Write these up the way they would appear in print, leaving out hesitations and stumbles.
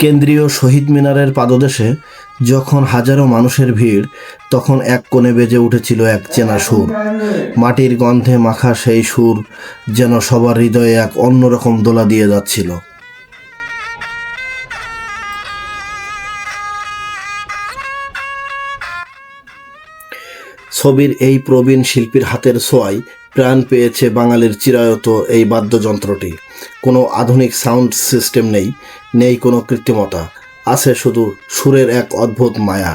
কেন্দ্রীয় শহীদ মিনারের পাদদেশে যখন হাজারো মানুষের ভিড়, তখন এক কোণে বেজে উঠেছিল এক চেনা সুর। মাটির গন্ধে মাখা সেই সুর যেন সবার হৃদয়ে এক অন্যরকম দোলা দিয়ে যাচ্ছিল। ছবির এই প্রবীণ শিল্পীর হাতের ছোঁয়ায় প্রাণ পেয়েছে বাঙালির চিরায়ত এই বাদ্যযন্ত্রটি। কোনো আধুনিক সাউন্ড সিস্টেম নেই কোনো কৃত্রিমতা, আছে শুধু সুরের এক অদ্ভুত মায়া।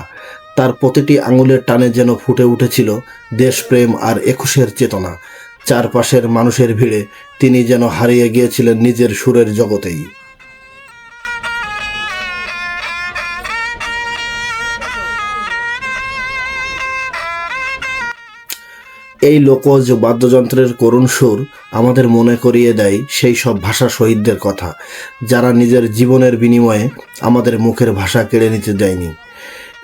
তার প্রতিটি আঙুলের টানে যেন ফুটে উঠেছিল দেশপ্রেম আর একুশের চেতনা। চারপাশের মানুষের ভিড়ে তিনি যেন হারিয়ে গিয়েছিলেন নিজের সুরের জগতেই। এই লোকজ বাদ্যযন্ত্রের করুণ সুর আমাদের মনে করিয়ে দেয় সেই সব ভাষা শহীদদের কথা, যারা নিজের জীবনের বিনিময়ে আমাদের মুখের ভাষা কেড়ে নিতে দেয়নি।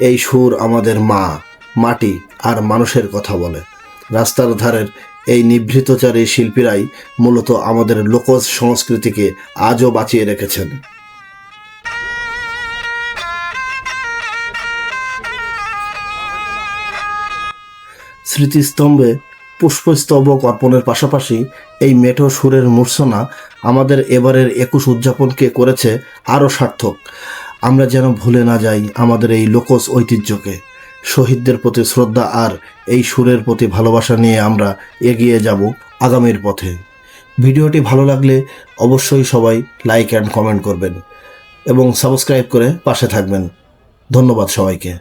এই সুর আমাদের মা, মাটি আর মানুষের কথা বলে। রাস্তার ধারের এই নিভৃতচারী শিল্পীরাই মূলত আমাদের লোকজ সংস্কৃতিকে আজও বাঁচিয়ে রেখেছেন। স্মৃতিস্তম্ভে পুষ্পস্তবক অর্পণের পাশাপাশি এই মেঠো সুরের মূর্ছনা আমাদের এবারের 21 উদযাপনকে করেছে আরও সার্থক। আমরা যেন ভুলে না যাই আমাদের এই লোকজ ঐতিহ্যকে। শহীদদের প্রতি শ্রদ্ধা আর এই সুরের প্রতি ভালোবাসা নিয়ে আমরা এগিয়ে যাব আগামীর পথে। ভিডিওটি ভালো লাগলে অবশ্যই সবাই লাইক অ্যান্ড কমেন্ট করবেন এবং সাবস্ক্রাইব করে পাশে থাকবেন। ধন্যবাদ সবাইকে।